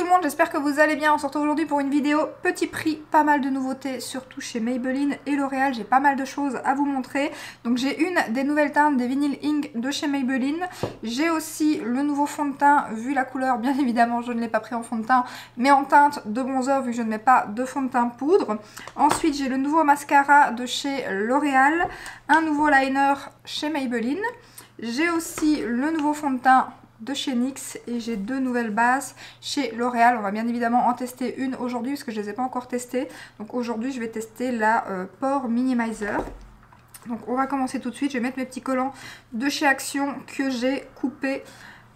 le monde, j'espère que vous allez bien. On se retrouve aujourd'hui pour une vidéo petit prix, pas mal de nouveautés, surtout chez Maybelline et L'Oréal. J'ai pas mal de choses à vous montrer. Donc j'ai une des nouvelles teintes des Vinyl Ink de chez Maybelline. J'ai aussi le nouveau fond de teint, vu la couleur, bien évidemment je ne l'ai pas pris en fond de teint, mais en teinte de bronzer vu que je ne mets pas de fond de teint poudre. Ensuite j'ai le nouveau mascara de chez L'Oréal, un nouveau liner chez Maybelline. J'ai aussi le nouveau fond de teint de chez NYX et j'ai deux nouvelles bases chez L'Oréal. On va bien évidemment en tester une aujourd'hui parce que je ne les ai pas encore testées. Donc aujourd'hui je vais tester la Pore Minimizer. Donc on va commencer tout de suite. Je vais mettre mes petits collants de chez Action que j'ai coupés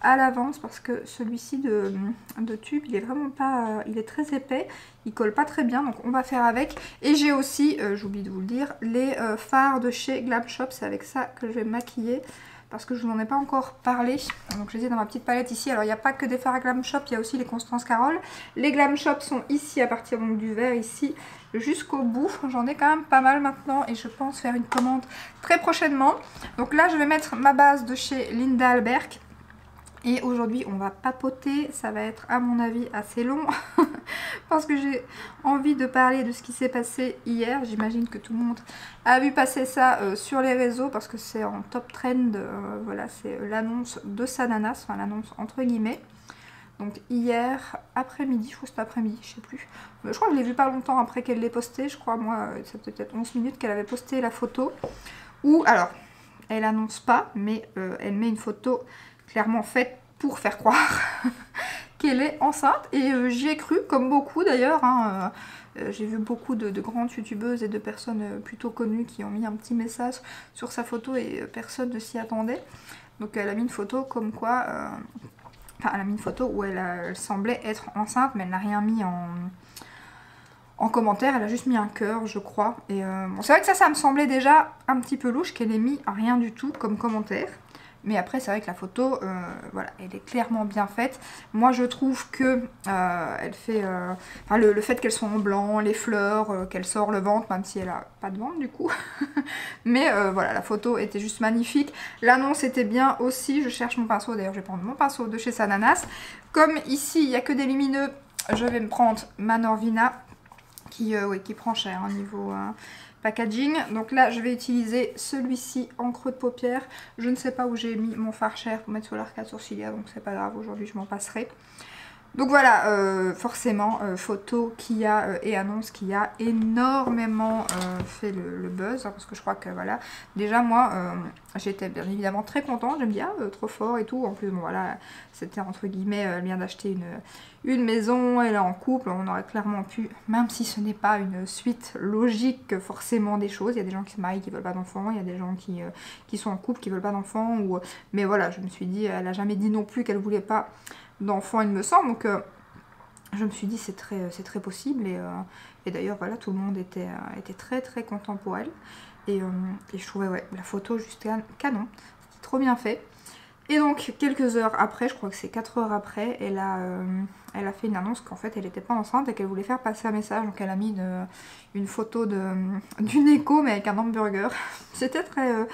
à l'avance parce que celui-ci de tube il est vraiment pas, il est très épais, il colle pas très bien, donc on va faire avec. Et j'ai aussi, j'oublie de vous le dire, les fards de chez Glam Shop. C'est avec ça que je vais me maquiller parce que je vous en ai pas encore parlé. Donc je les ai dans ma petite palette ici. Alors il n'y a pas que des fards Glam Shop, il y a aussi les Constance Carole. Les Glam Shop sont ici à partir donc du vert ici jusqu'au bout. J'en ai quand même pas mal maintenant et je pense faire une commande très prochainement. Donc là je vais mettre ma base de chez Linda Alberg. Et aujourd'hui on va papoter, ça va être à mon avis assez long parce que j'ai envie de parler de ce qui s'est passé hier. J'imagine que tout le monde a vu passer ça sur les réseaux parce que c'est en top trend, voilà, c'est l'annonce de Sananas, enfin l'annonce entre guillemets. Donc hier après-midi, je crois que c'était après-midi, je sais plus. Je crois que je l'ai vu pas longtemps après qu'elle l'ait posté, je crois moi, ça fait peut-être 11 minutes qu'elle avait posté la photo. Ou alors, elle annonce pas, mais elle met une photo clairement faite pour faire croire qu'elle est enceinte. Et j'y ai cru, comme beaucoup d'ailleurs. Hein, j'ai vu beaucoup de grandes youtubeuses et de personnes plutôt connues qui ont mis un petit message sur sa photo et personne ne s'y attendait. Donc elle a mis une photo comme quoi... Enfin, elle a mis une photo où elle semblait être enceinte, mais elle n'a rien mis en commentaire. Elle a juste mis un cœur, je crois. Et bon, c'est vrai que ça me semblait déjà un petit peu louche qu'elle ait mis rien du tout comme commentaire. Mais après c'est vrai que la photo, voilà, elle est clairement bien faite. Moi je trouve que elle fait, enfin, le fait qu'elle soit en blanc, les fleurs, qu'elle sort le ventre, même si elle a pas de ventre du coup. Mais voilà, la photo était juste magnifique. L'annonce était bien aussi. Je cherche mon pinceau, d'ailleurs je vais prendre mon pinceau de chez Sananas. Comme ici il n'y a que des lumineux, je vais me prendre ma Norvina qui, oui, qui prend cher au niveau... packaging. Donc là je vais utiliser celui-ci en creux de paupière. Je ne sais pas où j'ai mis mon fard cher pour mettre sur l'arcade sourcilière, donc c'est pas grave, aujourd'hui je m'en passerai. Donc voilà, forcément, photo qui a et annonce qui a énormément fait le buzz, hein, parce que je crois que voilà, déjà moi j'étais bien évidemment très contente, je me dis ah trop fort et tout, en plus bon voilà, c'était entre guillemets, elle vient d'acheter une maison, elle est en couple, on aurait clairement pu, même si ce n'est pas une suite logique forcément des choses, il y a des gens qui se marient qui veulent pas d'enfants, il y a des gens qui sont en couple qui veulent pas d'enfants, ou... mais voilà, je me suis dit, elle a jamais dit non plus qu'elle voulait pas d'enfants il me semble, donc je me suis dit c'est très possible, et d'ailleurs voilà, tout le monde était très content pour elle, et je trouvais ouais, la photo juste canon, c'était trop bien fait. Et donc quelques heures après, je crois que c'est 4 heures après, elle a fait une annonce qu'en fait elle n'était pas enceinte et qu'elle voulait faire passer un message, donc elle a mis une photo d'une écho mais avec un hamburger. C'était très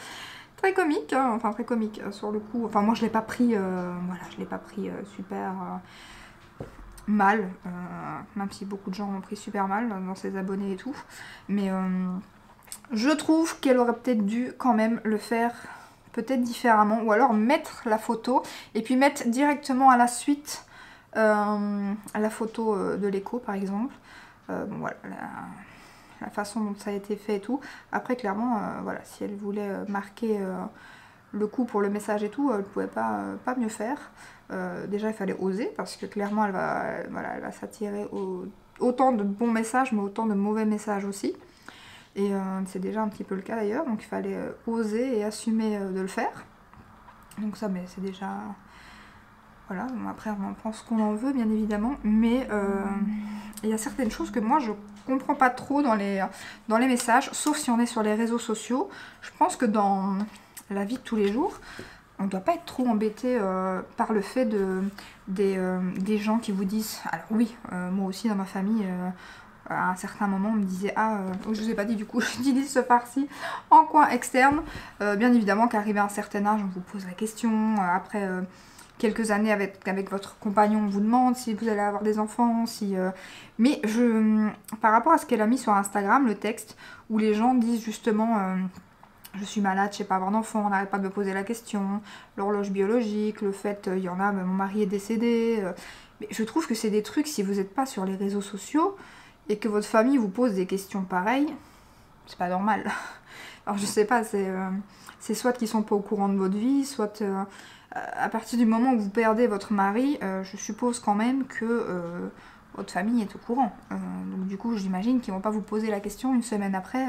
comique, hein, enfin très comique sur le coup. Enfin moi je l'ai pas pris, voilà, je l'ai pas pris super mal, même si beaucoup de gens l'ont pris super mal dans ses abonnés et tout. Mais je trouve qu'elle aurait peut-être dû quand même le faire peut-être différemment, ou alors mettre la photo et puis mettre directement à la suite la photo de l'écho par exemple. Bon, voilà, la façon dont ça a été fait et tout. Après clairement, voilà, si elle voulait marquer le coup pour le message et tout, elle pouvait pas mieux faire. Déjà il fallait oser parce que clairement elle va s'attirer autant de bons messages mais autant de mauvais messages aussi. Et c'est déjà un petit peu le cas d'ailleurs, donc il fallait oser et assumer de le faire. Donc ça, mais c'est déjà... Voilà, bon, après on en prend ce qu'on en veut bien évidemment, mais il y a certaines choses que moi je comprends pas trop dans les messages, sauf si on est sur les réseaux sociaux. Je pense que dans la vie de tous les jours, on ne doit pas être trop embêté par le fait des gens qui vous disent... Alors oui, moi aussi dans ma famille... à un certain moment on me disait ah je vous ai pas dit du coup j'utilise ce farci en coin externe, bien évidemment qu'arrivé à un certain âge on vous pose la question, après quelques années avec votre compagnon vous demande si vous allez avoir des enfants, si... Mais par rapport à ce qu'elle a mis sur Instagram, le texte, où les gens disent justement... je suis malade, je sais pas avoir d'enfant, on n'arrête pas de me poser la question, l'horloge biologique, le fait, il y en a, mon mari est décédé. Mais je trouve que c'est des trucs, si vous n'êtes pas sur les réseaux sociaux et que votre famille vous pose des questions pareilles, c'est pas normal. Alors je sais pas, c'est soit qu'ils sont pas au courant de votre vie, soit à partir du moment où vous perdez votre mari, je suppose quand même que votre famille est au courant. Donc du coup, j'imagine qu'ils vont pas vous poser la question une semaine après,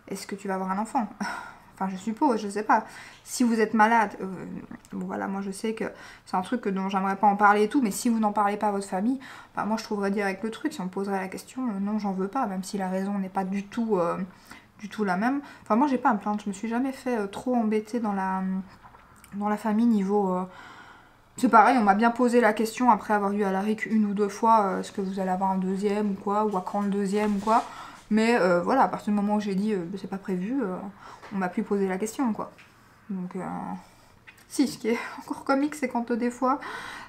est-ce que tu vas avoir un enfant? Enfin, je suppose, je sais pas. Si vous êtes malade, bon voilà, moi je sais que c'est un truc dont j'aimerais pas en parler et tout, mais si vous n'en parlez pas à votre famille, bah moi je trouverais direct le truc. Si on me poserait la question, non, j'en veux pas, même si la raison n'est pas du tout la même. Enfin, moi j'ai pas à me plaindre, je me suis jamais fait trop embêter dans la famille niveau... C'est pareil, on m'a bien posé la question après avoir eu Alaric une ou deux fois, est-ce que vous allez avoir un deuxième ou quoi, ou à quand le deuxième ou quoi. Mais voilà, à partir du moment où j'ai dit c'est pas prévu, on m'a plus posé la question quoi. Donc si, ce qui est encore comique, c'est quand des fois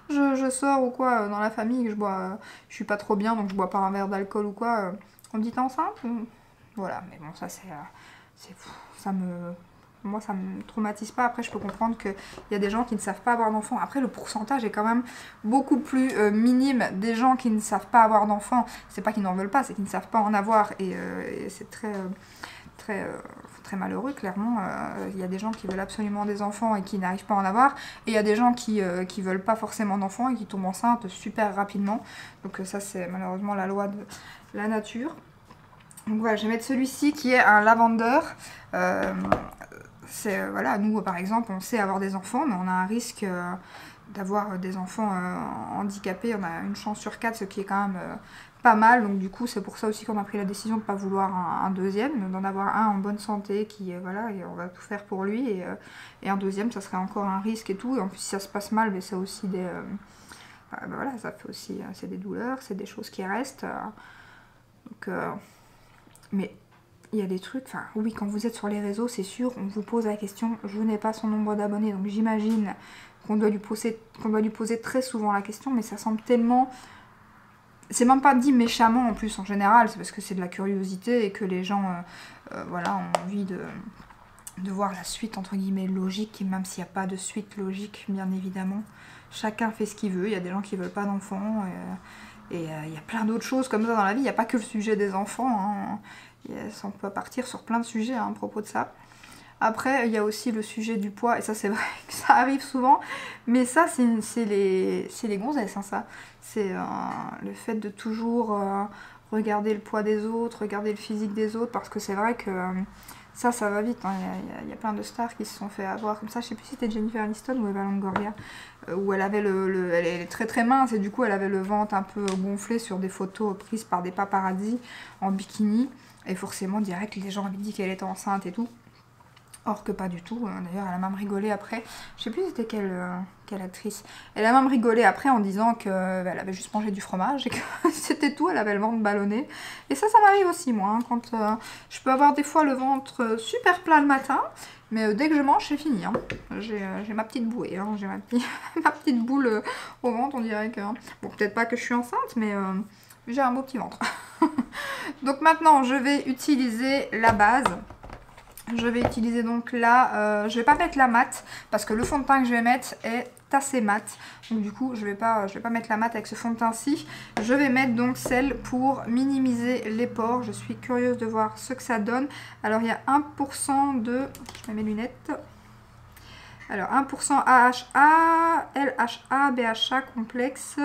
je sors ou quoi dans la famille, que je bois, je suis pas trop bien, donc je bois pas un verre d'alcool ou quoi, on me dit t'es enceinte? Voilà, mais bon ça moi ça me traumatise pas. Après je peux comprendre qu'il y a des gens qui ne savent pas avoir d'enfants. Après le pourcentage est quand même beaucoup plus minime des gens qui ne savent pas avoir d'enfants. C'est pas qu'ils n'en veulent pas, c'est qu'ils ne savent pas en avoir. Et c'est très malheureux clairement. Il y a des gens qui veulent absolument des enfants et qui n'arrivent pas à en avoir. Et il y a des gens qui veulent pas forcément d'enfants et qui tombent enceintes super rapidement. Donc ça c'est malheureusement la loi de la nature. Donc voilà, je vais mettre celui-ci qui est un lavender. Voilà, nous par exemple on sait avoir des enfants, mais on a un risque d'avoir des enfants handicapés. On a une chance sur 4, ce qui est quand même pas mal. Donc du coup c'est pour ça aussi qu'on a pris la décision de ne pas vouloir un deuxième, d'en avoir un en bonne santé qui voilà, et on va tout faire pour lui, et un deuxième ça serait encore un risque et tout. Et en plus si ça se passe mal, mais c'est aussi des voilà, ça fait aussi c'est des douleurs, c'est des choses qui restent. Donc mais il y a des trucs, enfin oui, quand vous êtes sur les réseaux, c'est sûr, on vous pose la question, je n'ai pas son nombre d'abonnés, donc j'imagine qu'on doit lui poser très souvent la question, mais ça semble tellement... C'est même pas dit méchamment en plus en général, c'est parce que c'est de la curiosité et que les gens voilà, ont envie de voir la suite entre guillemets logique, et même s'il n'y a pas de suite logique, bien évidemment. Chacun fait ce qu'il veut, il y a des gens qui veulent pas d'enfants, et il y a plein d'autres choses comme ça dans la vie, il n'y a pas que le sujet des enfants, hein. On peut partir sur plein de sujets à propos de ça. Après, il y a aussi le sujet du poids, et ça c'est vrai que ça arrive souvent, mais ça c'est les gonzesses, hein, ça. C'est le fait de toujours regarder le poids des autres, regarder le physique des autres, parce que c'est vrai que ça va vite, hein. Il y a plein de stars qui se sont fait avoir comme ça. Je sais plus si c'était Jennifer Aniston ou Eva Longoria, où elle avait elle est très très mince, et du coup elle avait le ventre un peu gonflé sur des photos prises par des paparazzis en bikini. Et forcément, direct, les gens avaient dit qu'elle était enceinte et tout. Or que pas du tout. D'ailleurs, elle a même rigolé après. Je sais plus c'était quelle actrice. Elle a même rigolé après en disant qu'elle avait juste mangé du fromage et que c'était tout. Elle avait le ventre ballonné. Et ça m'arrive aussi, moi. Hein, quand je peux avoir des fois le ventre super plein le matin. Mais dès que je mange, c'est fini. Hein. J'ai ma petite bouée. Hein. J'ai ma petite boule au ventre, on dirait que... Bon, peut-être pas que je suis enceinte, mais... j'ai un beau petit ventre. Donc maintenant, je vais utiliser la base. Je vais utiliser donc là, je vais pas mettre la mat parce que le fond de teint que je vais mettre est assez mat. Donc du coup, je vais pas mettre la mat avec ce fond de teint-ci. Je vais mettre donc celle pour minimiser les pores. Je suis curieuse de voir ce que ça donne. Alors il y a 1% de... Je mets mes lunettes. Alors 1% AHA, LHA, BHA complexe,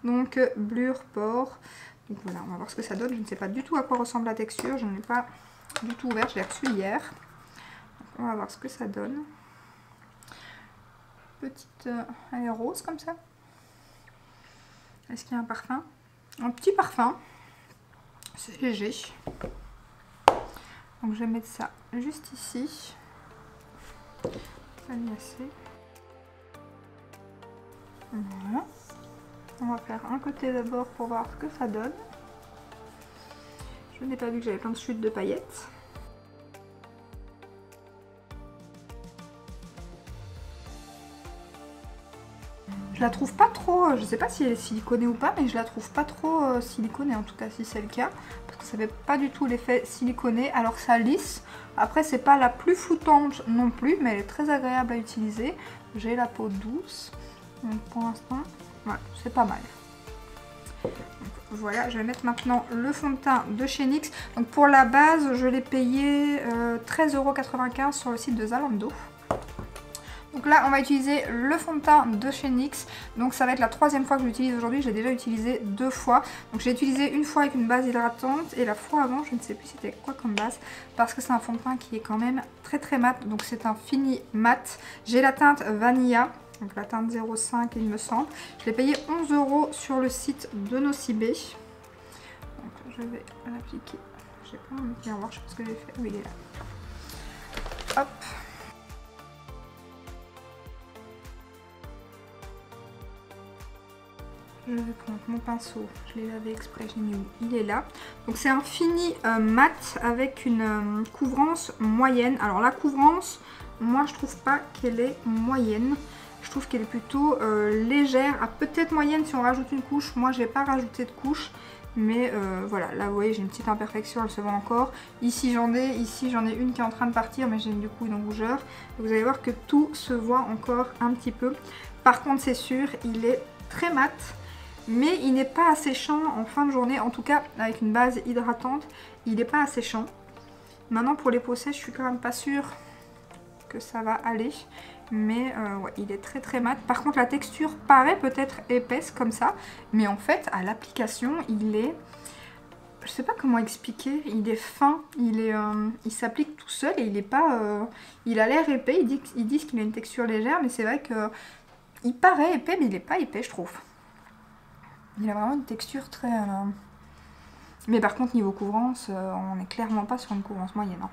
donc blur pore. Donc voilà, on va voir ce que ça donne. Je ne sais pas du tout à quoi ressemble la texture. Je ne l'ai pas du tout ouverte. Je l'ai reçue hier. Donc on va voir ce que ça donne. Petite... elle est rose comme ça. Est-ce qu'il y a un parfum? Un petit parfum. C'est léger. Donc je vais mettre ça juste ici. Ça y est assez. Voilà. On va faire un côté d'abord pour voir ce que ça donne. Je n'ai pas vu que j'avais plein de chutes de paillettes. Je la trouve pas trop, je sais pas si elle est siliconée ou pas, mais je la trouve pas trop siliconée en tout cas si c'est le cas. Parce que ça fait pas du tout l'effet siliconé, alors ça lisse. Après c'est pas la plus floutante non plus, mais elle est très agréable à utiliser. J'ai la peau douce, donc pour l'instant, voilà, c'est pas mal. Donc, voilà, je vais mettre maintenant le fond de teint de chez NYX. Donc pour la base, je l'ai payé 13,95 € sur le site de Zalando. Donc là, on va utiliser le fond de teint de chez NYX. Donc ça va être la troisième fois que je l'utilise aujourd'hui. Je l'ai déjà utilisé 2 fois. Donc j'ai utilisé une fois avec une base hydratante et la fois avant, je ne sais plus c'était quoi comme base. Parce que c'est un fond de teint qui est quand même très très mat. Donc c'est un fini mat. J'ai la teinte Vanilla. Donc la teinte 05 il me semble. Je l'ai payé 11 € sur le site de Nocibé. Donc je vais l'appliquer. Je sais pas, viens voir, je sais pas ce que j'ai fait. Oui, il est là. Hop. Je vais prendre mon pinceau, je l'ai lavé exprès, j'ai mis où il est là. Donc c'est un fini mat avec une couvrance moyenne. Alors la couvrance, moi je trouve pas qu'elle est moyenne. Je trouve qu'elle est plutôt légère, peut-être moyenne si on rajoute une couche. Moi j'ai pas rajouté de couche. Mais voilà, là vous voyez j'ai une petite imperfection, elle se voit encore. Ici j'en ai une qui est en train de partir, mais j'ai du coup une rougeur. Vous allez voir que tout se voit encore un petit peu. Par contre c'est sûr, il est très mat. Mais il n'est pas asséchant en fin de journée, en tout cas avec une base hydratante, il n'est pas asséchant. Maintenant pour les peaux sèches, je suis quand même pas sûre que ça va aller. Mais ouais, il est très très mat. Par contre la texture paraît peut-être épaisse comme ça, mais en fait à l'application il est... Je sais pas comment expliquer, il est fin, il s'applique tout seul et il est pas... il a l'air épais, ils disent qu'il a une texture légère, mais c'est vrai que il paraît épais mais il n'est pas épais je trouve. Il a vraiment une texture très... Mais par contre, niveau couvrance, on n'est clairement pas sur une couvrance moyenne. Hein.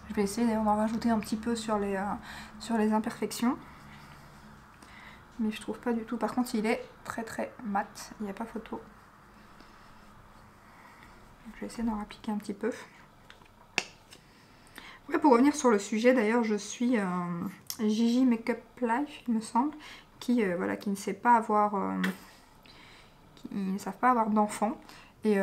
Je vais essayer d'ailleurs d'en rajouter un petit peu sur les imperfections. Mais je trouve pas du tout. Par contre, il est très très mat. Il n'y a pas photo. Donc, je vais essayer d'en appliquer un petit peu. Ouais, pour revenir sur le sujet, d'ailleurs, je suis Gigi Makeup Life, il me semble, qui ne sait pas avoir... ils ne savent pas avoir d'enfants. Et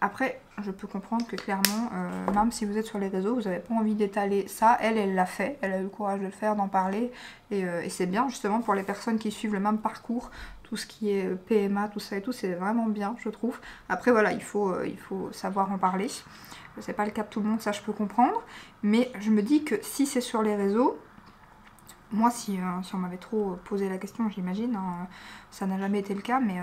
après, je peux comprendre que clairement, même si vous êtes sur les réseaux, vous n'avez pas envie d'étaler ça. Elle l'a fait. Elle a eu le courage de le faire, d'en parler. Et c'est bien justement pour les personnes qui suivent le même parcours. Tout ce qui est PMA, tout ça et tout, c'est vraiment bien, je trouve. Après, voilà, il faut savoir en parler. C'est pas le cas de tout le monde, ça je peux comprendre. Mais je me dis que si c'est sur les réseaux... Moi, si on m'avait trop posé la question, j'imagine, hein, ça n'a jamais été le cas, mais...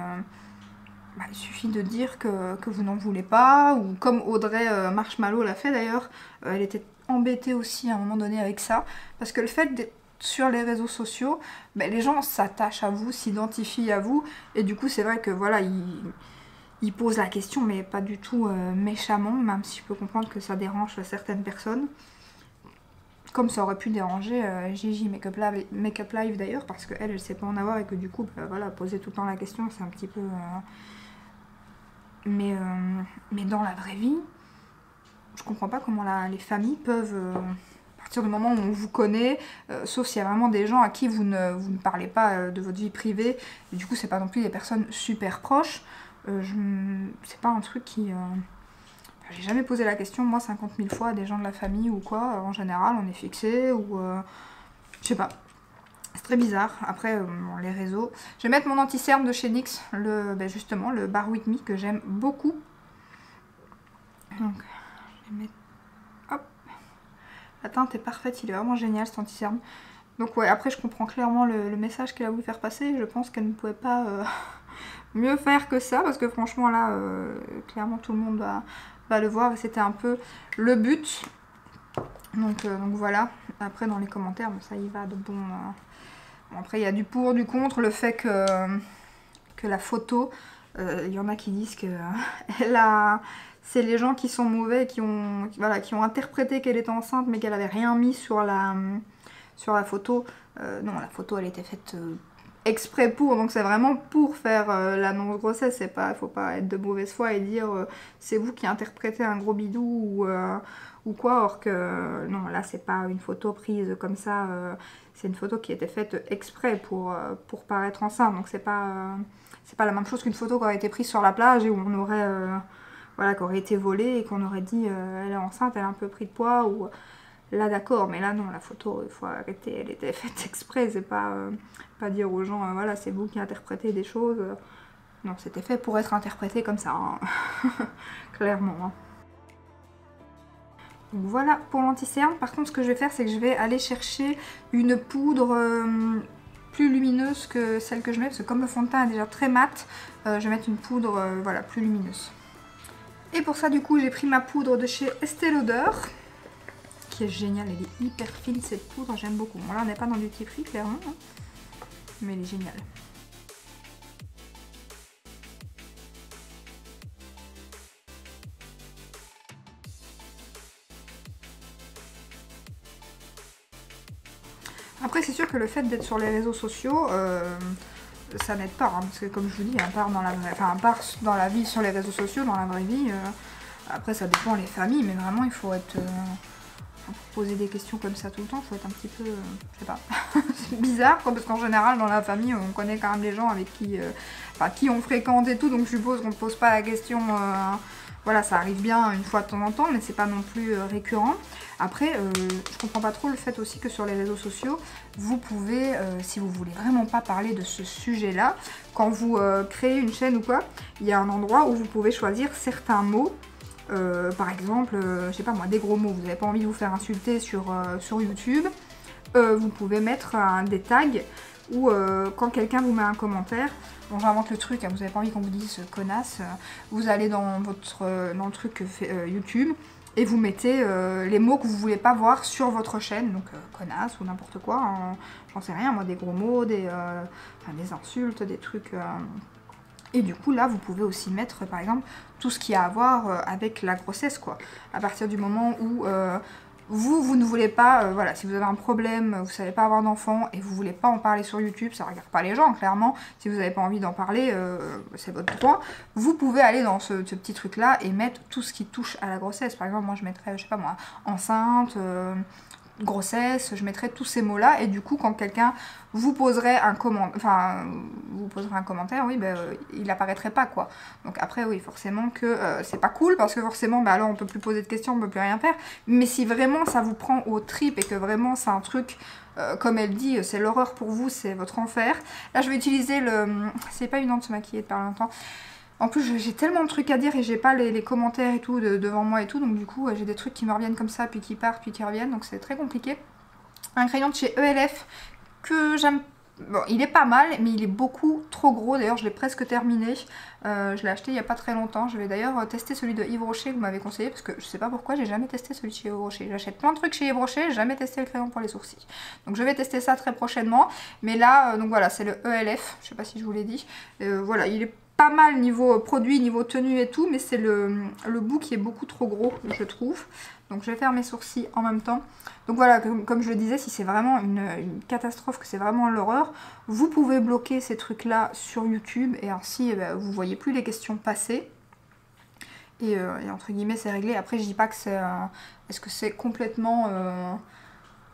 il suffit de dire que vous n'en voulez pas, ou comme Audrey Marshmallow l'a fait d'ailleurs, elle était embêtée aussi à un moment donné avec ça, parce que le fait d'être sur les réseaux sociaux, les gens s'attachent à vous, s'identifient à vous, et du coup c'est vrai que voilà, ils posent la question, mais pas du tout méchamment, même si je peux comprendre que ça dérange certaines personnes, comme ça aurait pu déranger Gigi Makeup Live d'ailleurs, parce qu'elle, elle sait pas en avoir, et que du coup, voilà, poser tout le temps la question, c'est un petit peu... Mais dans la vraie vie, je comprends pas comment les familles peuvent, à partir du moment où on vous connaît, sauf s'il y a vraiment des gens à qui vous ne parlez pas de votre vie privée, et du coup c'est pas non plus des personnes super proches, c'est pas un truc qui... j'ai jamais posé la question, moi 50 000 fois à des gens de la famille ou quoi, en général on est fixé, ou... je sais pas. C'est très bizarre. Après, les réseaux. Je vais mettre mon anti-cerne de chez NYX, justement, le Bar With Me, que j'aime beaucoup. Donc, je vais mettre... Hop. La teinte est parfaite, il est vraiment génial cet anti-cerne. Donc ouais, après je comprends clairement le message qu'elle a voulu faire passer. Je pense qu'elle ne pouvait pas mieux faire que ça, parce que franchement là, clairement tout le monde va le voir. Et c'était un peu le but. Donc voilà. Après dans les commentaires, ça y va de bon... Après il y a du pour, du contre, le fait que la photo, il y en a qui disent que c'est les gens qui sont mauvais, qui ont interprété qu'elle était enceinte mais qu'elle avait rien mis sur la photo. Non, la photo elle était faite exprès pour, donc c'est vraiment pour faire l'annonce grossesse, c'est pas, faut pas être de mauvaise foi et dire c'est vous qui interprétez un gros bidou ou quoi, or que non, là c'est pas une photo prise comme ça, c'est une photo qui a été faite exprès pour paraître enceinte, donc c'est pas la même chose qu'une photo qui aurait été prise sur la plage et où on aurait voilà, qui aurait été volée et qu'on aurait dit elle est enceinte, elle a un peu pris de poids ou là d'accord, mais là non, la photo, il faut arrêter, elle était faite exprès, c'est pas dire aux gens, voilà, c'est vous qui interprétez des choses. Non, c'était fait pour être interprété comme ça, hein. Clairement. Hein. Donc voilà pour l'anti-cerne. Par contre, ce que je vais faire, c'est que je vais aller chercher une poudre plus lumineuse que celle que je mets, parce que comme le fond de teint est déjà très mat, je vais mettre une poudre voilà, plus lumineuse. Et pour ça, du coup, j'ai pris ma poudre de chez Estée Lauder, qui est géniale, elle est hyper fine cette poudre, j'aime beaucoup. Bon là, on n'est pas dans du petit prix, clairement, hein, mais elle est géniale. Après, c'est sûr que le fait d'être sur les réseaux sociaux, ça n'aide pas, hein, parce que comme je vous dis, à part dans la vie sur les réseaux sociaux, dans la vraie vie, après ça dépend les familles, mais vraiment il faut être... poser des questions comme ça tout le temps, il faut être un petit peu, je sais pas, c'est bizarre, quoi, parce qu'en général dans la famille on connaît quand même les gens avec qui on fréquente et tout, donc je suppose qu'on ne pose pas la question... Voilà, ça arrive bien une fois de temps en temps, mais c'est pas non plus récurrent. Après, je comprends pas trop le fait aussi que sur les réseaux sociaux, vous pouvez, si vous voulez vraiment pas parler de ce sujet-là, quand vous créez une chaîne ou quoi, il y a un endroit où vous pouvez choisir certains mots. Par exemple, je sais pas moi, des gros mots, vous n'avez pas envie de vous faire insulter sur YouTube, vous pouvez mettre des tags ou quand quelqu'un vous met un commentaire, bon j'invente le truc, hein, vous n'avez pas envie qu'on vous dise connasse, vous allez dans le truc YouTube et vous mettez les mots que vous voulez pas voir sur votre chaîne, donc connasse ou n'importe quoi, hein, j'en sais rien, moi des gros mots, des insultes, des trucs... Et du coup là vous pouvez aussi mettre par exemple tout ce qui a à voir avec la grossesse quoi. À partir du moment où vous ne voulez pas, voilà, si vous avez un problème, vous savez pas avoir d'enfant et vous voulez pas en parler sur YouTube, ça regarde pas les gens clairement, si vous n'avez pas envie d'en parler, c'est votre droit, vous pouvez aller dans ce petit truc là et mettre tout ce qui touche à la grossesse. Par exemple moi je mettrais, je sais pas moi, enceinte, grossesse, je mettrais tous ces mots là et du coup quand quelqu'un vous poserait un commentaire, oui, ben, il apparaîtrait pas quoi. Donc après oui forcément que c'est pas cool parce que forcément bah, alors on peut plus poser de questions, on peut plus rien faire, mais si vraiment ça vous prend aux tripes et que vraiment c'est un truc comme elle dit, c'est l'horreur pour vous, c'est votre enfer. Là je vais utiliser c'est pas une honte de se maquiller de parler longtemps. En plus, j'ai tellement de trucs à dire et j'ai pas les commentaires et tout devant moi et tout, donc du coup, j'ai des trucs qui me reviennent comme ça, puis qui partent, puis qui reviennent, donc c'est très compliqué. Un crayon de chez ELF que j'aime. Bon, il est pas mal, mais il est beaucoup trop gros. D'ailleurs, je l'ai presque terminé. Je l'ai acheté il y a pas très longtemps. Je vais d'ailleurs tester celui de Yves Rocher que vous m'avez conseillé, parce que je sais pas pourquoi, j'ai jamais testé celui de chez Yves Rocher. J'achète plein de trucs chez Yves Rocher, j'ai jamais testé le crayon pour les sourcils. Donc je vais tester ça très prochainement. Mais là, donc voilà, c'est le ELF. Je sais pas si je vous l'ai dit. Voilà, il est pas mal niveau produit, niveau tenue et tout, mais c'est le bout qui est beaucoup trop gros, je trouve. Donc je vais faire mes sourcils en même temps. Donc voilà, comme je le disais, si c'est vraiment une catastrophe, que c'est vraiment l'horreur, vous pouvez bloquer ces trucs-là sur YouTube et ainsi vous voyez plus les questions passer. Et entre guillemets, c'est réglé. Après, je dis pas que c'est... Est-ce que c'est complètement...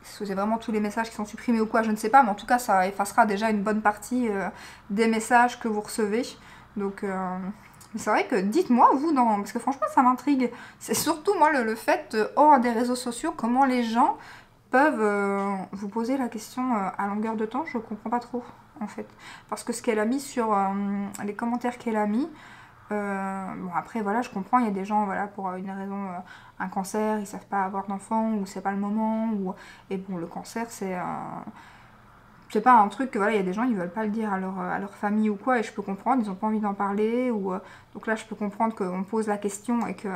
Est-ce que c'est vraiment tous les messages qui sont supprimés ou quoi, je ne sais pas. Mais en tout cas, ça effacera déjà une bonne partie des messages que vous recevez. Donc... Mais c'est vrai que dites-moi, vous, parce que franchement, ça m'intrigue. C'est surtout, moi, le fait, hors des réseaux sociaux, comment les gens peuvent vous poser la question à longueur de temps, je comprends pas trop, en fait. Parce que ce qu'elle a mis sur les commentaires qu'elle a mis, bon, après, voilà, je comprends, il y a des gens, voilà, pour une raison, un cancer, ils savent pas avoir d'enfant, ou c'est pas le moment, et bon, le cancer, c'est... C'est pas un truc que voilà, il y a des gens ils veulent pas le dire à leur famille ou quoi, et je peux comprendre, ils ont pas envie d'en parler, donc là je peux comprendre qu'on pose la question et que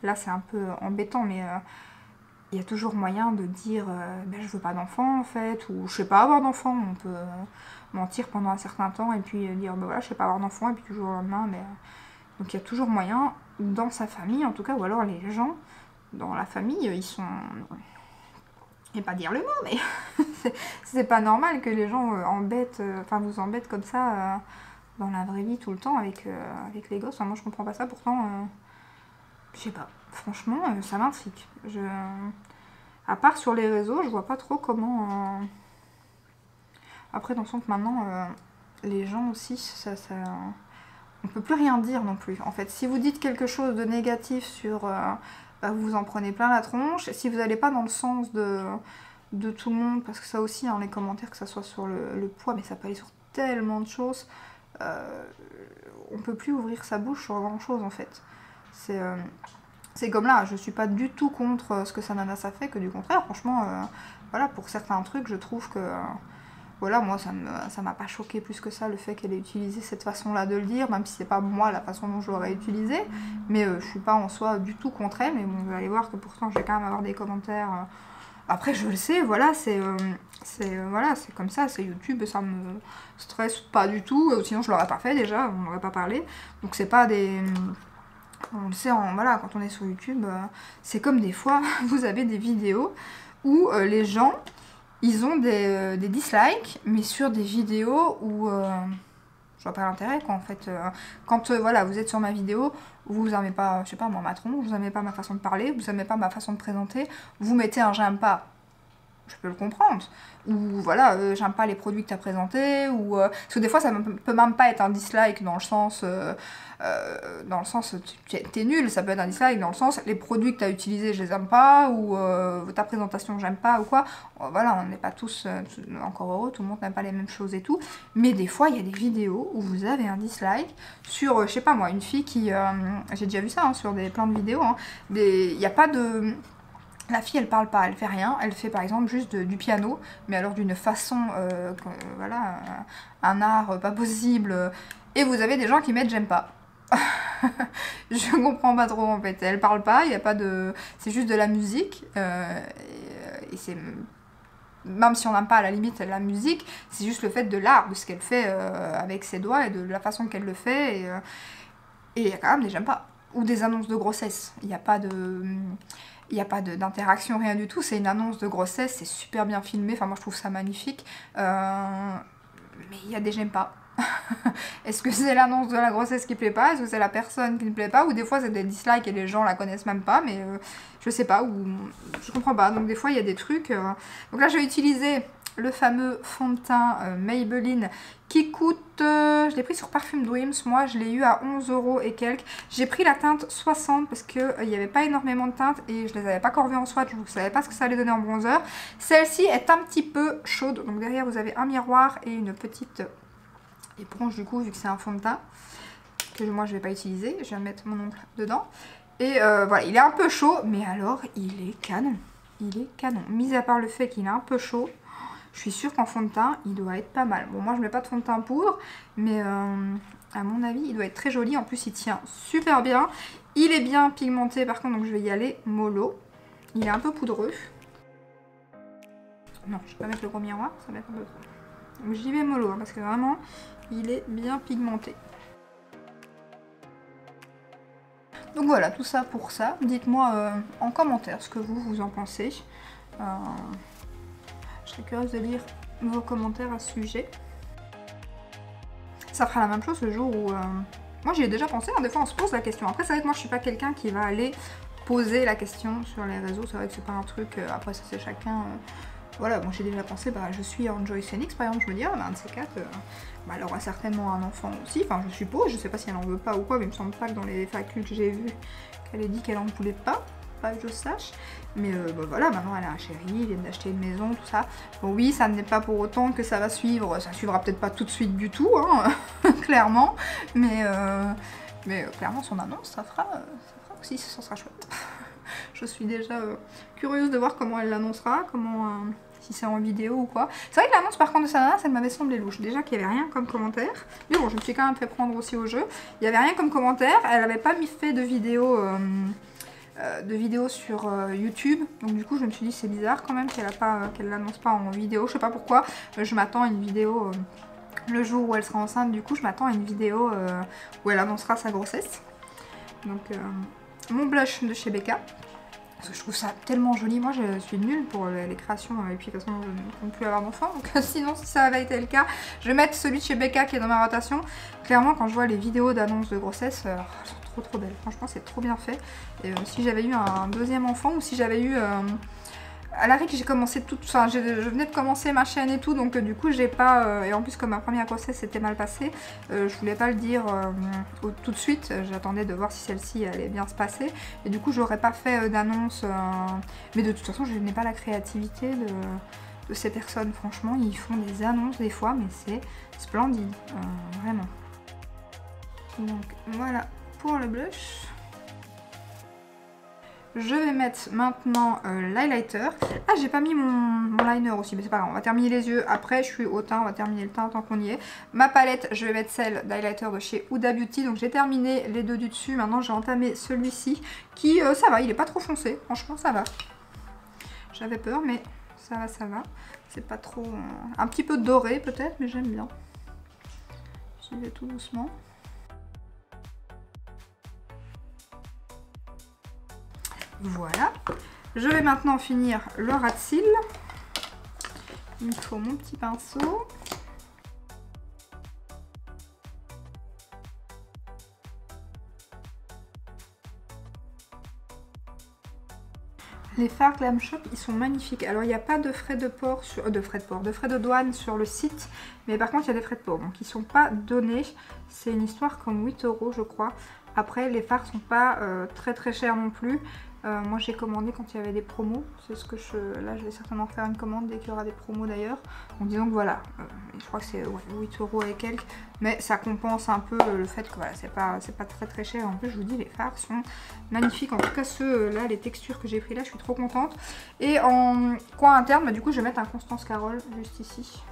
là c'est un peu embêtant, mais il y a toujours moyen de dire ben, je veux pas d'enfant en fait, ou je sais pas avoir d'enfant, on peut mentir pendant un certain temps et puis dire ben voilà je sais pas avoir d'enfant et puis toujours le lendemain, mais donc il y a toujours moyen dans sa famille en tout cas, ou alors les gens dans la famille ils sont... Je vais pas dire le mot, mais C'est pas normal que les gens vous embêtent comme ça dans la vraie vie tout le temps avec les gosses. Enfin, moi je comprends pas ça, pourtant, je sais pas, franchement ça m'intrigue. À part sur les réseaux, je vois pas trop comment... Après, dans le sens que maintenant, les gens aussi, on peut plus rien dire non plus. En fait, si vous dites quelque chose de négatif sur... vous vous en prenez plein la tronche. Si vous n'allez pas dans le sens de tout le monde, parce que ça aussi, les commentaires, que ça soit sur le poids, mais ça peut aller sur tellement de choses, on peut plus ouvrir sa bouche sur grand chose en fait. C'est comme là, je suis pas du tout contre ce que sa nana ça fait, que du contraire, franchement, voilà, pour certains trucs, je trouve que... Voilà, moi ça m'a pas choqué plus que ça le fait qu'elle ait utilisé cette façon-là de le dire, même si c'est pas moi la façon dont je l'aurais utilisé, mais je suis pas en soi du tout contre elle, mais bon, vous allez voir que pourtant je vais quand même avoir des commentaires. Après je le sais, voilà, c'est comme ça, c'est YouTube, ça me stresse pas du tout, sinon je l'aurais pas fait déjà, on n'aurait pas parlé, donc c'est pas des... On le sait, voilà, quand on est sur YouTube, c'est comme des fois, vous avez des vidéos où les gens... Ils ont des dislikes, mais sur des vidéos où je vois pas l'intérêt quoi en fait. Quand voilà, vous êtes sur ma vidéo, vous aimez pas, je sais pas moi, ma tronche, vous aimez pas ma façon de parler, vous aimez pas ma façon de présenter, vous mettez un j'aime pas, je peux le comprendre. Ou voilà, j'aime pas les produits que tu as présentés, ou parce que des fois ça peut même pas être un dislike dans le sens t'es nul, ça peut être un dislike dans le sens les produits que tu as utilisés je les aime pas, ou ta présentation j'aime pas ou quoi. Voilà, on n'est pas tous encore heureux, tout le monde n'aime pas les mêmes choses et tout, mais des fois il y a des vidéos où vous avez un dislike sur je sais pas moi, une fille qui j'ai déjà vu ça sur plein de vidéos, il n'y a pas de... La fille, elle parle pas, elle fait rien, elle fait par exemple juste du piano, mais alors d'une façon, voilà, un art pas possible. Et vous avez des gens qui mettent j'aime pas. Je comprends pas trop en fait. Elle parle pas, il y a pas de, c'est juste de la musique. Et c'est même si on n'aime pas à la limite la musique, c'est juste le fait de l'art, de ce qu'elle fait avec ses doigts et de la façon qu'elle le fait. Et il y a quand même des j'aime pas ou des annonces de grossesse. Il n'y a pas de d'interaction, rien du tout, c'est une annonce de grossesse, c'est super bien filmé, enfin moi je trouve ça magnifique, mais il y a des j'aime pas. Est-ce que c'est l'annonce de la grossesse qui plaît pas, est-ce que c'est la personne qui ne plaît pas, ou des fois c'est des dislikes et les gens la connaissent même pas, mais je sais pas, ou je comprends pas, donc des fois il y a des trucs, donc là j'ai utilisé le fameux fond de teint Maybelline qui coûte, je l'ai pris sur Parfum Dreams, moi je l'ai eu à 11 € et quelques. J'ai pris la teinte 60 parce qu'il n'y avait pas énormément de teintes et je les avais pas corvées en swatch, donc je ne savais pas ce que ça allait donner en bronzer. Celle-ci est un petit peu chaude, donc derrière vous avez un miroir et une petite éponge du coup vu que c'est un fond de teint que moi je vais pas utiliser, je vais mettre mon ongle dedans. Et voilà, il est un peu chaud, mais alors il est canon, mis à part le fait qu'il est un peu chaud. Je suis sûre qu'en fond de teint, il doit être pas mal. Bon, moi, je mets pas de fond de teint poudre, mais à mon avis, il doit être très joli. En plus, il tient super bien. Il est bien pigmenté, par contre, donc je vais y aller mollo. Il est un peu poudreux. Non, je vais pas mettre le gros miroir, ça va être un peu trop. Donc j'y vais mollo, parce que vraiment, il est bien pigmenté. Donc voilà, tout ça pour ça. Dites-moi en commentaire ce que vous en pensez. Je serais curieuse de lire vos commentaires à ce sujet. Ça fera la même chose le jour où... Moi j'y ai déjà pensé, des fois on se pose la question. Après c'est vrai que moi je suis pas quelqu'un qui va aller poser la question sur les réseaux. C'est vrai que c'est pas un truc... Après ça c'est chacun... Voilà, moi j'ai déjà pensé, je suis Enjoy Phoenix par exemple, je me dis, un de ces quatre, elle aura certainement un enfant aussi, enfin je suppose, je sais pas si elle en veut pas ou quoi, mais il me semble pas que dans les facultés que j'ai vues, qu'elle ait dit qu'elle en voulait pas que je sache, mais voilà, maintenant elle a un chéri, ils viennent d'acheter une maison, tout ça. Bon oui, ça n'est pas pour autant que ça va suivre, ça suivra peut-être pas tout de suite du tout, clairement, mais clairement son annonce, ça fera aussi, ça sera chouette. Je suis déjà curieuse de voir comment elle l'annoncera, si c'est en vidéo ou quoi. C'est vrai que l'annonce par contre de sa nana, ça m'avait semblé louche. Déjà qu'il n'y avait rien comme commentaire, mais bon, je me suis quand même fait prendre aussi au jeu. Il n'y avait rien comme commentaire, elle n'avait pas fait de vidéo sur YouTube, donc du coup je me suis dit c'est bizarre quand même qu'elle l'annonce pas en vidéo, je sais pas pourquoi. Je m'attends à une vidéo le jour où elle sera enceinte, du coup je m'attends à une vidéo où elle annoncera sa grossesse. Donc mon blush de chez Becca, parce que je trouve ça tellement joli. Moi je suis nulle pour les créations et puis de toute façon je ne compte plus avoir d'enfants, donc sinon si ça avait été le cas, je vais mettre celui de chez Becca qui est dans ma rotation. Clairement quand je vois les vidéos d'annonce de grossesse, elles sont trop belles, franchement c'est trop bien fait. Et si j'avais eu un deuxième enfant ou si j'avais eu... à la règle j'ai commencé tout, enfin je venais de commencer ma chaîne et tout, donc du coup j'ai pas, et en plus comme ma première grossesse s'était mal passée, je voulais pas le dire tout de suite, j'attendais de voir si celle-ci allait bien se passer, et du coup j'aurais pas fait d'annonce, mais de toute façon je n'ai pas la créativité de ces personnes, franchement ils font des annonces des fois, mais c'est splendide, vraiment. Donc voilà pour le blush. Je vais mettre maintenant l'highlighter. Ah, j'ai pas mis mon liner aussi, mais c'est pas grave, on va terminer les yeux. Après, je suis au teint, on va terminer le teint tant qu'on y est. Ma palette, je vais mettre celle d'highlighter de chez Huda Beauty. Donc j'ai terminé les deux du dessus. Maintenant, j'ai entamé celui-ci qui, ça va, il est pas trop foncé. Franchement, ça va. J'avais peur, mais ça va, ça va. C'est pas trop... un petit peu doré peut-être, mais j'aime bien. J'y vais tout doucement. Voilà, je vais maintenant finir le ras de cils. Il me faut mon petit pinceau. Les fards Glam Shop, ils sont magnifiques. Alors il n'y a pas de frais de port, de frais de douane sur le site, mais par contre il y a des frais de port, donc ils ne sont pas donnés. C'est une histoire comme 8 € je crois. Après les fards sont pas très chers non plus. Moi j'ai commandé quand il y avait des promos, c'est ce que là je vais certainement faire une commande dès qu'il y aura des promos d'ailleurs. Donc disons que voilà, je crois que c'est 8 € et quelques, mais ça compense un peu le fait que voilà, c'est pas très cher. En plus je vous dis les fards sont magnifiques, en tout cas ceux là, les textures que j'ai pris là, je suis trop contente. Et en coin interne, bah, du coup je vais mettre un Constance Carole juste ici.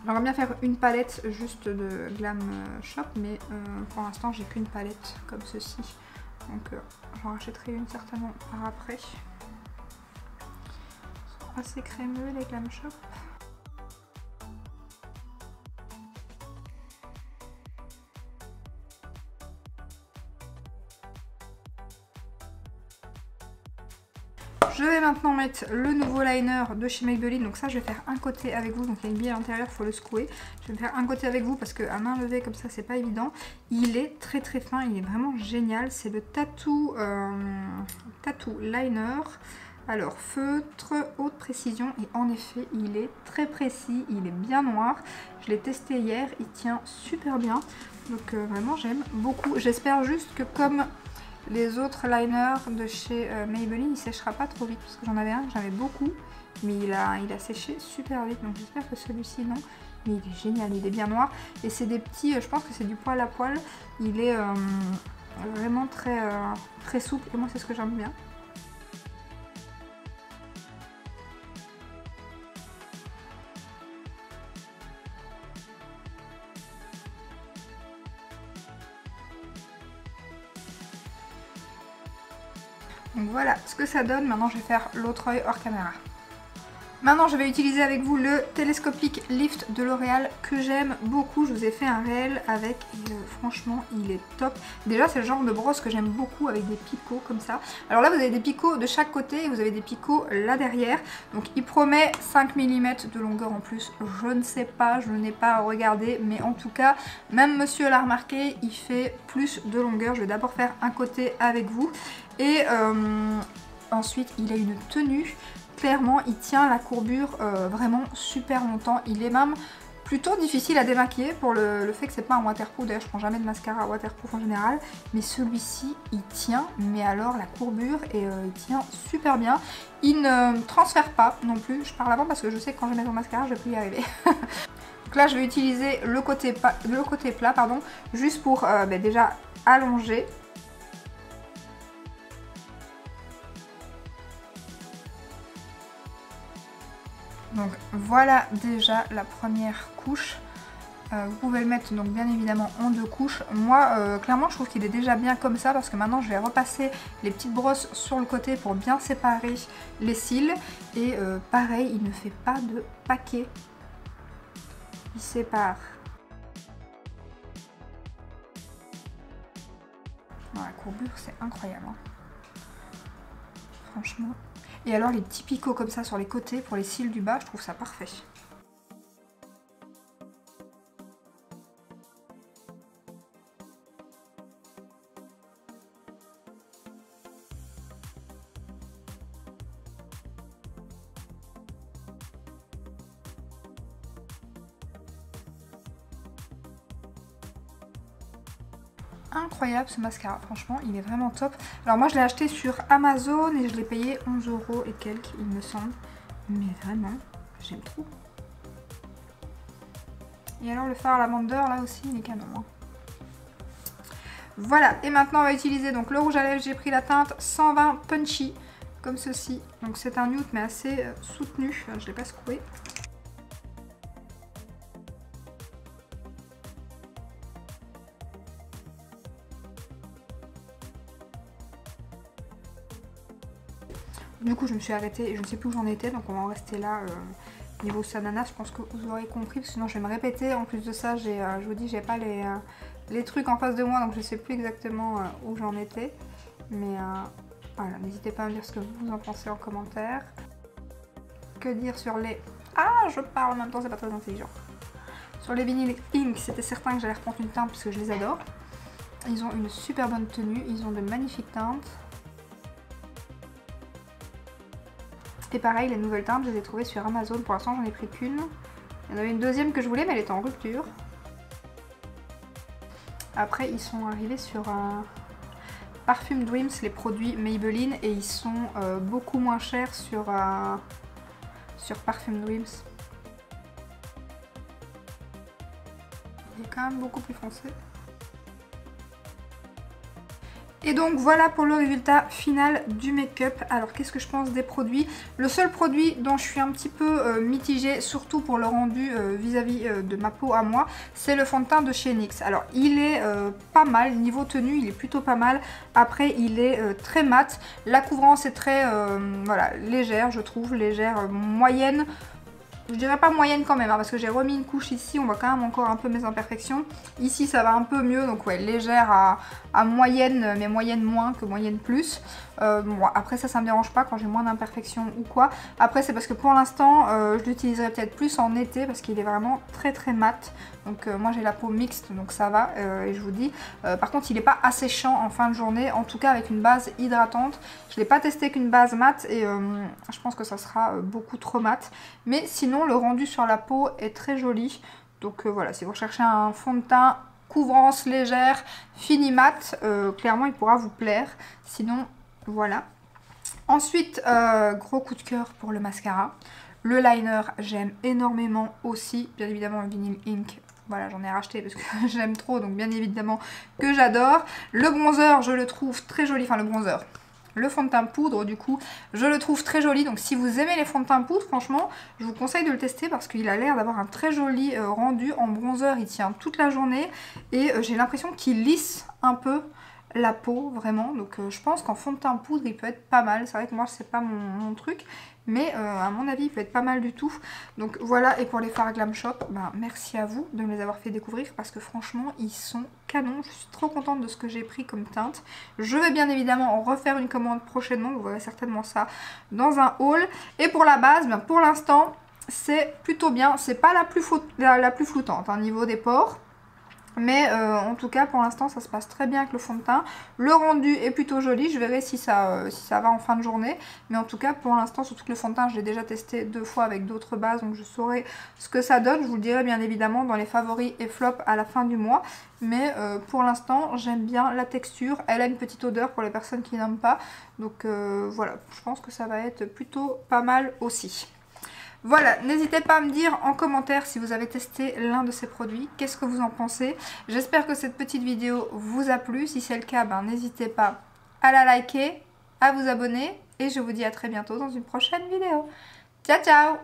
J'aimerais bien faire une palette juste de Glam Shop, mais pour l'instant j'ai qu'une palette comme ceci. Donc j'en rachèterai une certainement par après. Ils sont assez crémeux les Glam Shop. Je vais maintenant mettre le nouveau liner de chez Maybelline. Donc ça je vais faire un côté avec vous. Donc il y a une bille à l'intérieur, il faut le secouer. Je vais faire un côté avec vous parce qu'à main levée comme ça c'est pas évident. Il est très fin, il est vraiment génial. C'est le Tattoo Liner. Alors feutre haute précision, et en effet il est très précis, il est bien noir. Je l'ai testé hier, il tient super bien. Donc vraiment j'aime beaucoup. J'espère juste que comme les autres liners de chez Maybelline, il séchera pas trop vite parce que j'en avais un que j'avais beaucoup, mais il a séché super vite, donc j'espère que celui-ci non. Mais il est génial, il est bien noir et c'est des petits, je pense que c'est du poil à poil, il est vraiment très souple et moi c'est ce que j'aime bien. Donc voilà ce que ça donne. Maintenant je vais faire l'autre œil hors caméra. Maintenant je vais utiliser avec vous le télescopique Lift de L'Oréal que j'aime beaucoup. Je vous ai fait un réel avec et franchement il est top. Déjà c'est le genre de brosse que j'aime beaucoup avec des picots comme ça. Alors là vous avez des picots de chaque côté et vous avez des picots là derrière. Donc il promet 5 mm de longueur en plus. Je ne sais pas, je n'ai pas regardé, mais en tout cas même monsieur l'a remarqué, il fait plus de longueur. Je vais d'abord faire un côté avec vous et ensuite il a une tenue. Clairement il tient la courbure vraiment super longtemps, il est même plutôt difficile à démaquiller pour le fait que c'est pas un waterproof. D'ailleurs je prends jamais de mascara waterproof en général, mais celui-ci il tient, mais alors la courbure et il tient super bien. Il ne transfère pas non plus, je parle avant parce que je sais que quand je mets mon mascara je vais plus y arriver. Donc là je vais utiliser le côté plat pardon, juste pour déjà allonger. Donc voilà déjà la première couche. Vous pouvez le mettre donc bien évidemment en 2 couches. Moi clairement je trouve qu'il est déjà bien comme ça parce que maintenant je vais repasser les petites brosses sur le côté pour bien séparer les cils. Et pareil, il ne fait pas de paquet. Il sépare. Bon, la courbure c'est incroyable hein. franchement. Et alors les petits picots comme ça sur les côtés pour les cils du bas, je trouve ça parfait. Incroyable ce mascara, franchement il est vraiment top. Alors moi je l'ai acheté sur Amazon et je l'ai payé 11 € et quelques il me semble. Mais vraiment j'aime trop. Et alors le fard lavender là aussi il est canon hein. Voilà, et maintenant on va utiliser donc le rouge à lèvres. J'ai pris la teinte 120 Punchy comme ceci. Donc c'est un nude mais assez soutenu, je ne l'ai pas secoué. Du coup je me suis arrêtée et je ne sais plus où j'en étais, donc on va en rester là niveau Sanana. Je pense que vous aurez compris, parce que sinon je vais me répéter. En plus de ça, je vous dis, j'ai pas les trucs en face de moi, donc je ne sais plus exactement où j'en étais. Mais voilà, n'hésitez pas à me dire ce que vous en pensez en commentaire. Que dire sur les... Ah, je parle en même temps, c'est pas très intelligent. Sur les Vinyl Ink, c'était certain que j'allais reprendre une teinte parce que je les adore. Ils ont une super bonne tenue, ils ont de magnifiques teintes. Et pareil, les nouvelles teintes, je les ai trouvées sur Amazon. Pour l'instant, j'en ai pris qu'une. Il y en avait une deuxième que je voulais, mais elle était en rupture. Après, ils sont arrivés sur Parfum Dreams, les produits Maybelline, et ils sont beaucoup moins chers sur Parfum Dreams. Il est quand même beaucoup plus foncé. Et donc voilà pour le résultat final du make-up. Alors qu'est-ce que je pense des produits? Le seul produit dont je suis un petit peu mitigée, surtout pour le rendu vis-à-vis de ma peau à moi, c'est le fond de teint de chez NYX. Alors il est pas mal, niveau tenue il est plutôt pas mal. Après il est très mat, la couvrance est très voilà, légère je trouve, légère, moyenne. Je dirais pas moyenne quand même, hein, parce que j'ai remis une couche ici, on voit quand même encore un peu mes imperfections. Ici ça va un peu mieux, donc ouais, légère à moyenne, mais moyenne moins que moyenne plus. Bon, après ça me dérange pas quand j'ai moins d'imperfections ou quoi. Après c'est parce que pour l'instant, je l'utiliserai peut-être plus en été, parce qu'il est vraiment très très mat. Donc moi j'ai la peau mixte, donc ça va, et je vous dis. Par contre il n'est pas asséchant en fin de journée, en tout cas avec une base hydratante. Je ne l'ai pas testé qu'une base mat, et je pense que ça sera beaucoup trop mat. Mais sinon le rendu sur la peau est très joli. Donc voilà, si vous recherchez un fond de teint couvrance légère, fini mat, clairement il pourra vous plaire. Sinon voilà. Ensuite, gros coup de cœur pour le mascara. Le liner, j'aime énormément aussi. Bien évidemment, le Vinyl Ink, voilà, j'en ai racheté parce que j'aime trop, donc bien évidemment que j'adore. Le bronzer, je le trouve très joli. Enfin, le bronzer, le fond de teint poudre, du coup, je le trouve très joli. Donc, si vous aimez les fonds de teint poudre, franchement, je vous conseille de le tester parce qu'il a l'air d'avoir un très joli rendu. En bronzer, il tient toute la journée et j'ai l'impression qu'il lisse un peu la peau vraiment, donc je pense qu'en fond de teint poudre il peut être pas mal. C'est vrai que moi c'est pas mon truc, mais à mon avis il peut être pas mal du tout. Donc voilà, et pour les fards Glam Shop, ben, merci à vous de me les avoir fait découvrir parce que franchement ils sont canons. Je suis trop contente de ce que j'ai pris comme teinte. Je vais bien évidemment en refaire une commande prochainement, vous verrez certainement ça dans un haul. Et pour la base, ben, pour l'instant c'est plutôt bien. C'est pas la plus floutante hein, niveau des pores. Mais en tout cas pour l'instant ça se passe très bien avec le fond de teint. Le rendu est plutôt joli, je verrai si ça va en fin de journée. Mais en tout cas pour l'instant, surtout que le fond de teint je l'ai déjà testé 2 fois avec d'autres bases, donc je saurai ce que ça donne. Je vous le dirai bien évidemment dans les favoris et flops à la fin du mois. Mais pour l'instant j'aime bien la texture, elle a une petite odeur pour les personnes qui n'aiment pas. Donc voilà, je pense que ça va être plutôt pas mal aussi. Voilà, n'hésitez pas à me dire en commentaire si vous avez testé l'un de ces produits, qu'est-ce que vous en pensez. J'espère que cette petite vidéo vous a plu. Si c'est le cas, ben, n'hésitez pas à la liker, à vous abonner et je vous dis à très bientôt dans une prochaine vidéo. Ciao ciao!